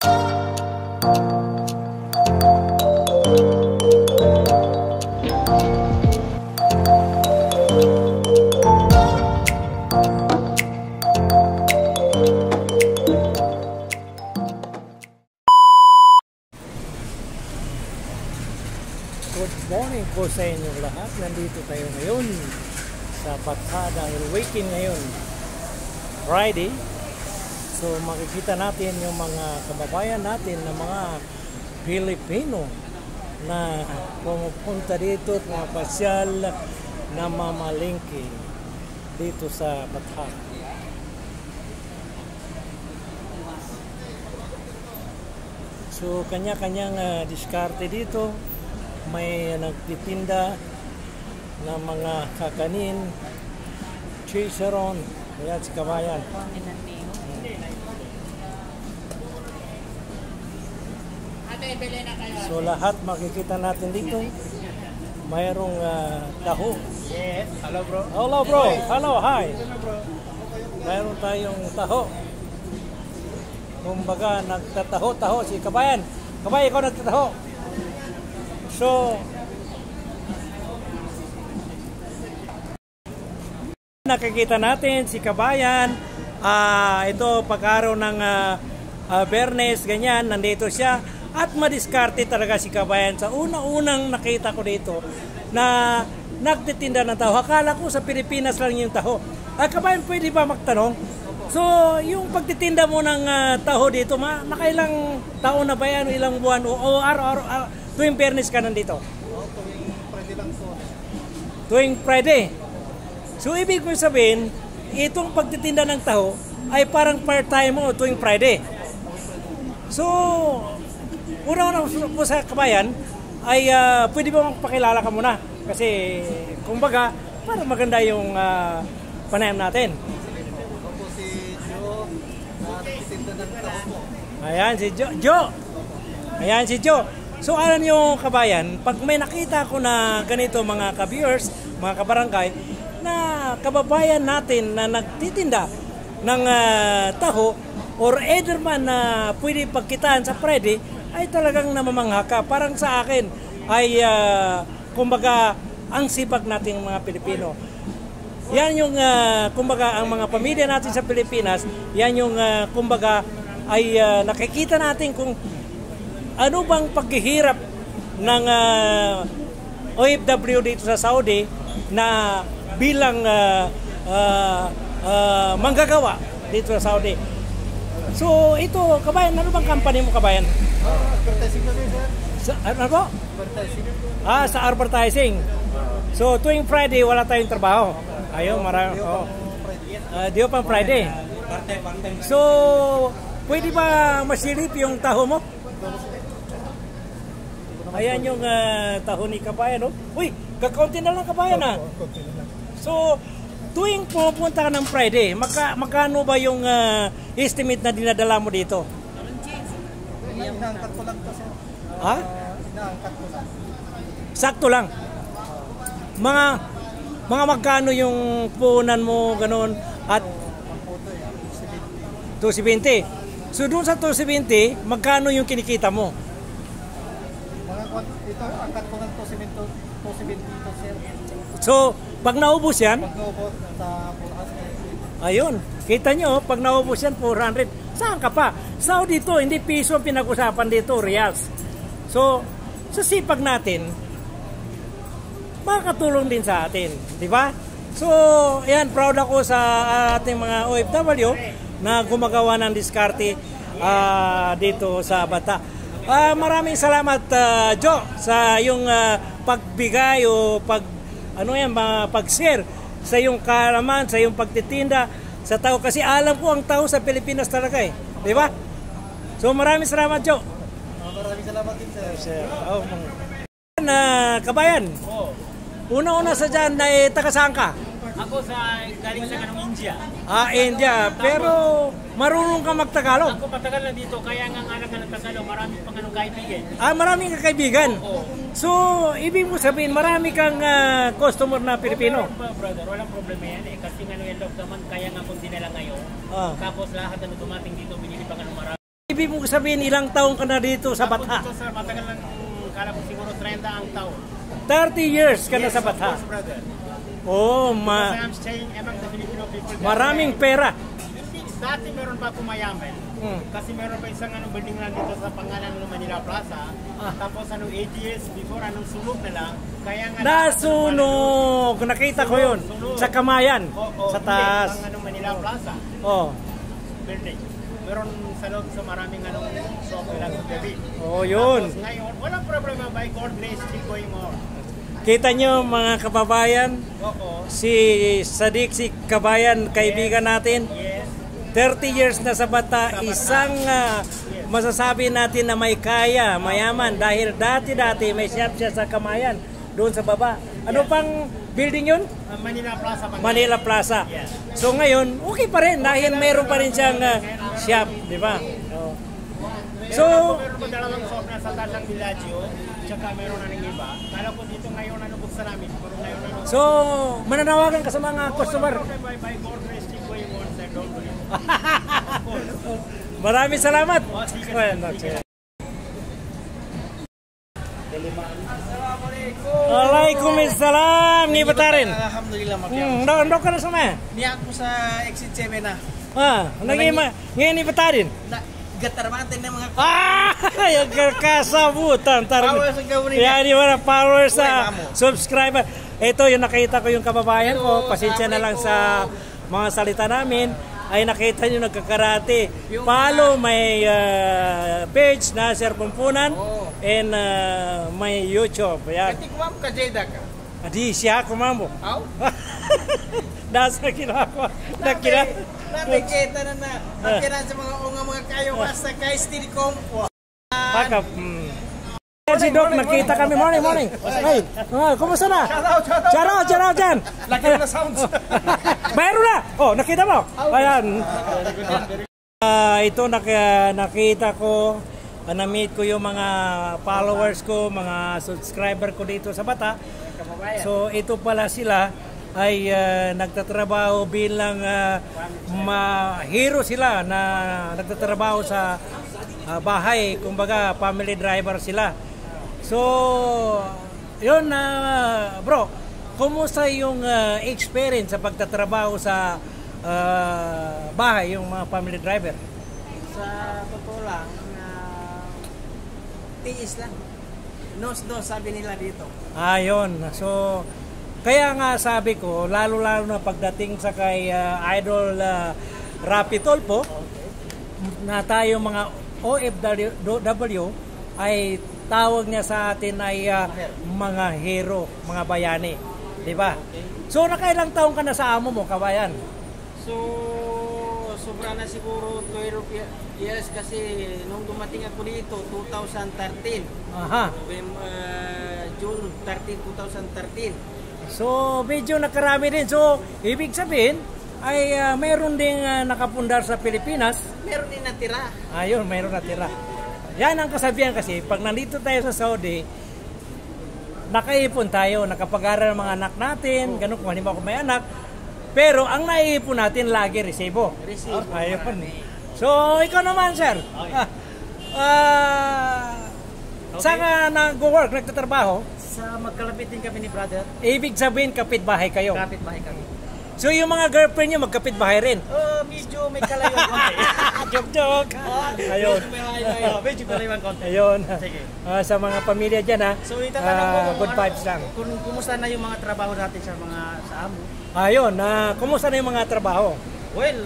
Good morning po sa inyong lahat. Nandito tayo ngayon sa Batha dahil weekend ngayon, Friday. So makikita natin yung mga kababayan natin na mga Pilipino na pumupunta dito at mga pasyal na mamalingki dito sa Batha. So kanya-kanyang diskarte dito. May nagtitinda ng mga kakanin, chicharon, ayan si kabayan. So lahat makikita natin dito. Mayroong taho. Yes. Hello bro. Hello bro. Hello, hi. Mayroon tayong taho. Kumbaga nagtataho-taho si kabayan. Kabayan, ikaw nagtataho. So, nakikita natin si kabayan, ito pag-araw ng Bernes, ganyan, nandito siya at madiskarte talaga si kabayan. Sa unang nakita ko dito na nagtitinda ng taho, akala ko sa Pilipinas lang yung taho. Kabayan, pwede ba magtanong? So, yung pagtitinda mo ng taho dito, nakailang taon na ba yan, ilang buwan o araw-araw? Tuwing Bernes ka nandito? Tuwing Friday lang po. Tuwing Friday. So, ibig ko sabihin, itong pagtitinda ng taho ay parang part-time mo tuwing Friday. So, una-una po sa kabayan, ay pwede ba magpakilala ka muna? Kasi, kumbaga, para maganda yung panayam natin. Ako si Joe, nagtitinda ng taho po. Ayan, si Joe. Ayan, si Joe. So alam nyo kabayan, pag may nakita ko na ganito mga ka-viewers, mga kabarangay, na kababayan natin na nagtitinda ng taho or either man na pwede pagkitaan sa Friday, ay talagang namamangha ka. Parang sa akin ay kumbaga ang sipag nating mga Pilipino. Yan yung kumbaga ang mga pamilya natin sa Pilipinas, yan yung kumbaga ay nakikita natin kung ano bang paghihirap ng OFW dito sa Saudi na bilang manggagawa dito sa Saudi. So ito, kabayan, ano bang company mo kabayan? Advertising kami sir. Sa, ano po? Advertising. Sa advertising. So tuwing Friday wala tayong trabaho. Ayun, marami. Di pang Friday. So pwede ba masilip yung taho mo? Ayan yung taho ni kabayan, no? Uy, kakaunti na lang kabayan, ha? So, tuwing pupunta ka ng Friday, magkano ba yung estimate na dinadala mo dito? Inaangkat ko lang to sir. Ha? Inaangkat ko lang. Sakto lang. Mga magkano yung punan mo, ganun, at 270. So, doon sa 270, magkano yung kinikita mo? Ito, angkat ko lang 270 to sir. So, pag naubos yan, Pag naubot sa 400. ayun, kita nyo, pag naubos yan, 400. Saan ka pa? Saudi dito, hindi piso ang pinag-usapan dito, reals. So, sa sipag natin, makakatulong din sa atin, di ba? So, ayan, proud ako sa ating mga OFW na gumagawa ng diskarte dito sa Batha. Maraming salamat Joe sa yung pagbigay o pag-share sa yung kaalaman, sa yung pagtitinda sa tao kasi alam ko ang tao sa Pilipinas talaga di ba? So maraming salamat Joe. Maraming salamat din sir. Kabayan. Una-una sa dyan na taga saan ka? Ako galing sa India. India. Pero marunong ka magtagalog? Ako matagal na dito, kaya nga anak ka ng Tagalog, marami pang kaibigan. Maraming kaibigan? Oo. So, ibig mo sabihin, marami kang customer na Pilipino? Brother, walang problema yan kasi nga yung lockdown, kaya nga kung dinala ngayon. Tapos lahat na dumating dito, binili pa nga ng marami. Ibig mo sabihin, ilang taong ka na dito sa Bata? Ako dito, sir, matagal lang, kala ko siguro 30 ang taon. 30 years ka na sa Of Bata. course, brother. Oh, Kasi I'm staying among the Filipino people. maraming pera. Hindi, dati meron pa akong mayaman. Kasi meron pa isang building lang dito sa pangalan ng Manila Plaza. Tapos 8 years before, sunog na lang. Kaya nga Nasunog! Nakita ko yun. Sunog. Sa Kamayan. Sa Hindi, taas. ang Manila Plaza Oh. building. Meron sa loob sa maraming shop lang sa gabi. Oh, yun. Tapos ngayon, walang problema. By God bless, still going on. Kita nyo mga kababayan, Oo. si Sadiq, si Kabayan, kaibigan natin. Yes. 30 years na sa Bata, isang masasabi natin na may kaya, mayaman. Dahil dati-dati may shop siya sa Kamayan, doon sa baba. Ano pang building yun? Manila Plaza. Manila Plaza. Yes. So ngayon, okay pa rin dahil mayroon pa rin siyang shop, di ba? Oh. So, Meron pa dalawang shop na sa Talang Villaggio, tsaka meron na ng iba. Kala ko dito ngayon buksan namin. Pero ngayon so mananawagan ka sa mga customer. by God bless, still going on, sir. Don't worry. Maraming salamat. Waalaikumsalam ni Batarin. Alhamdulillah, makiaw. Ndok ka na sa mga? Niya ako sa exit 7 na. Ngayon ni Batarin. Gatar natin ng mga Yung kasabutan. Followers ang gawin niya. Yan yung mga followers sa Uy, mamo. subscriber. Ito yung nakita ko yung kababayan ko. Pasensya na lang sa mga salita namin. Ay nakita nyo nagkakarate. Follow my page na Sir Pumpunan and my YouTube. Yan. Katikmam ka Jeda ka. Adi siya kumambo. Aw? Nasa kinako. Nakira. Nakikita na na. Nakiran sa mga kayo basta kay Steel Compo. Pakap. Si Doc, nakita kami. Morning. Hey, kumusta na? Shout out dyan. Laki na sounds. Mayroon na. Oh, nakita mo? Ayan. Ito nakita ko. Na-meet ko yung mga followers ko, mga subscriber ko dito sa Bata. So ito pala sila ay nagtatrabaho bilang hero sila na nagtatrabaho sa bahay, kumbaga family driver sila. So yun bro, kumusta yung experience sa pagtatrabaho sa bahay, yung mga family driver? Sa totoo lang, tiis lang. Nos sabi nila dito. Ayun. So kaya nga sabi ko, lalo-lalo na pagdating sa kay Idol Rapi Tolpo, na tayo mga OFW ay tawag niya sa atin ay mga hero, mga bayani, di ba? So nakailang taon ka na sa amo mo, kabayan? So, sobra na siguro 12 years kasi nung dumating ako dito, 2013. Aha. June 13, 2013. So medyo nakarami din. So ibig sabihin ay mayroon ding nakapundar sa Pilipinas. Meron din natira. Ayun, mayroon natira. Yan ang kasabihan kasi, pag nandito tayo sa Saudi, nakaipon tayo, nakapag-aral ng mga anak natin, ganun kung halimbawa kung may anak, pero ang naiipon natin lagi resibo. Ayun. So, ikaw naman, sir. Saan ka nag-work, nagtatrabaho? Sa magkalapitin kami ni brother. Ibig sabihin, kapitbahay kayo. Kapit-bahay kami. So, yung mga girlfriend nyo, magkapitbahay rin? Medyo may kalayuan konti. Joke. Ayun. Medyo kalayuan konti. Ayun. Sige. Sa mga pamilya dyan, ha? So, itatanong ko good vibes lang. Kung kumusta na yung mga trabaho natin sa amo. Ayun, kumusta na yung mga trabaho? Well,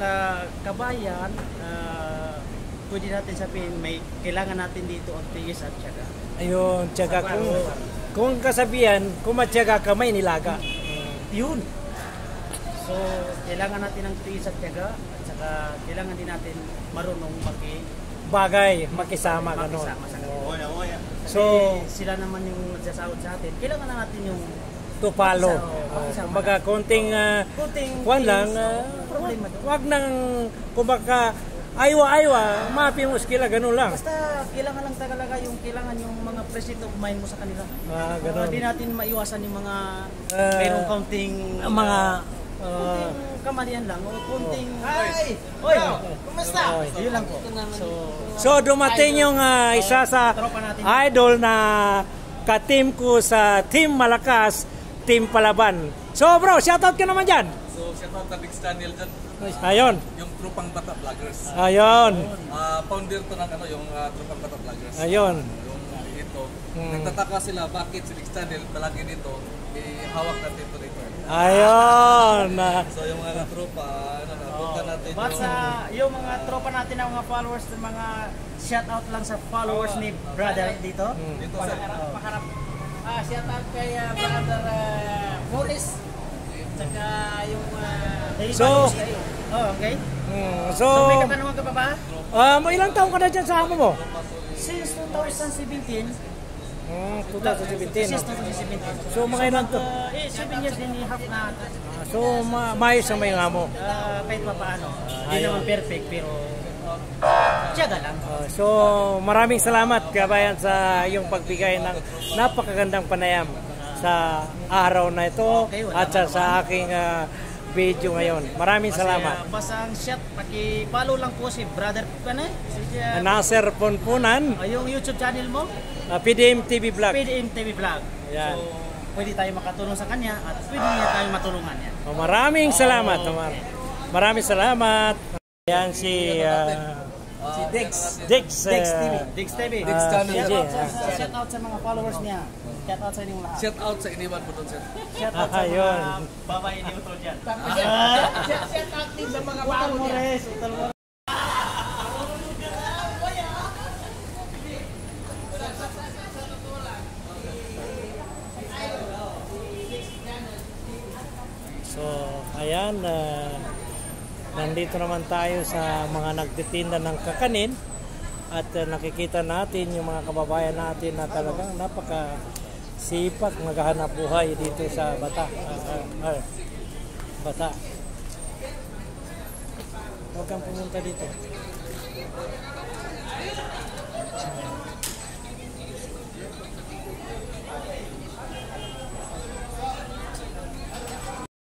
kabayan, pwede natin sabihin may kailangan natin dito ang tiis at syaga. Ayun, tiyaga. Kung kasabihan, kung matyaga ka, may nilaga. Yun. So, kailangan natin ng tiis at tiyaga at saka kailangan din natin marunong bagay, makisama ka nun. sa kanila. So, Sila naman yung nagsasahod sa atin. Kailangan na natin yung to follow. Makisama. Kumbaga, konting kwan lang, problema doon. wag nang, kumbaga, aywa, mapi mo skila, ganun lang. Basta kailangan lang talaga yung mga present of mind mo sa kanila. Ganun. Hindi natin maiwasan yung mga Uh, mayroong counting mga kamalian lang o kunting Oy, kumusta? Yun lang po. So dumating yung isa sa idol na ka-team ko sa Team Malakas, Team Palaban. So bro, shoutout ka naman dyan. So, shoutout na Big Daniel dyan. Ayun. Yung Trupang Bata Vloggers. Ayun. Founder to ng yung Trupang Bata Vloggers. Ayun. Yung ito. Nagtataka sila bakit si Big Daniel palagi dito, hawak natin ito dito. Ayun. So, yung mga tropa, napunta natin But sa yung mga tropa natin ng mga followers, ng mga shoutout lang sa followers ni brother dito. Dito sa Paharap. Shoutout kay brother Morris. Tsaka yung So, okay. So, May katanungan ka pa ba? ilang taon ka na dyan sa amo mo? Since 2017. 2017. Since 2017. So, mga ilang to? 7 years and a half na. So, maayos ang may amo. Kahit pa paano. Hindi naman perfect pero tiyaga lang. So, maraming salamat kabayan sa iyong pagbigay ng napakagandang panayam sa araw na ito at sa aking video ngayon. Maraming salamat. Basta ang shot, paki-follow lang po si brother Nasser Ponpunan, yung YouTube channel mo, PDM TV Vlog. PDM TV Vlog. Yan. So, pwede tayo makatulong sa kanya at pwede niya tayo matulungan niya. Maraming salamat. Maraming salamat. Yan si Dex. Dex TV. Dex TV. Dex channel. Shout out sa mga followers niya. Shout out sa inyong lahat. Shout out sa iniwan mo doon, sir. Shout out sa Ayun. mga babae ni Utol dyan. Shout out din sa mga bago niya. Utol Mores. So, ayan, nandito naman tayo sa mga nagtitinda ng kakanin at nakikita natin yung mga kababayan natin na talagang napaka-sipag maghahanap buhay dito sa Bata. Bata. Huwag kang pumunta dito.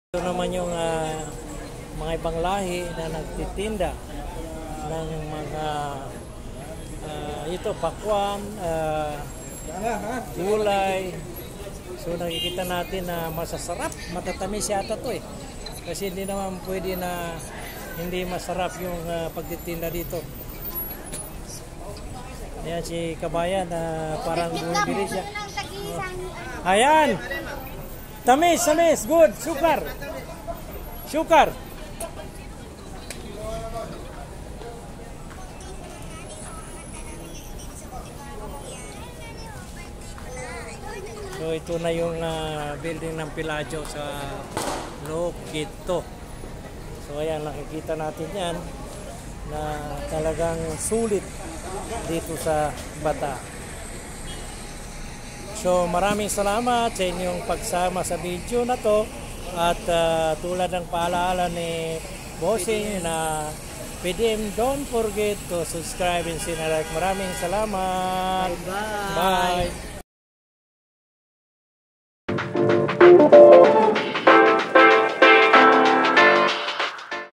Ito naman yung mga ibang lahi na nagtitinda ng mga ito, pakwan, gulay. So nakikita natin na masasarap, matatamis yata to eh. Kasi hindi naman pwede na hindi masarap yung pagtitinda dito. Ayan si Kabayan, parang bumibili siya. Ayan! Tamis, tamis, good, sukar. Sukar. So ito na yung building ng Pilaggio sa Lokito. So ayan, nakikita natin yan na talagang sulit dito sa Bata. So maraming salamat sa inyong pagsama sa video na to at tulad ng paalaala ni Bossing na PDM, don't forget to subscribe and like. Maraming salamat. Bye. Bye.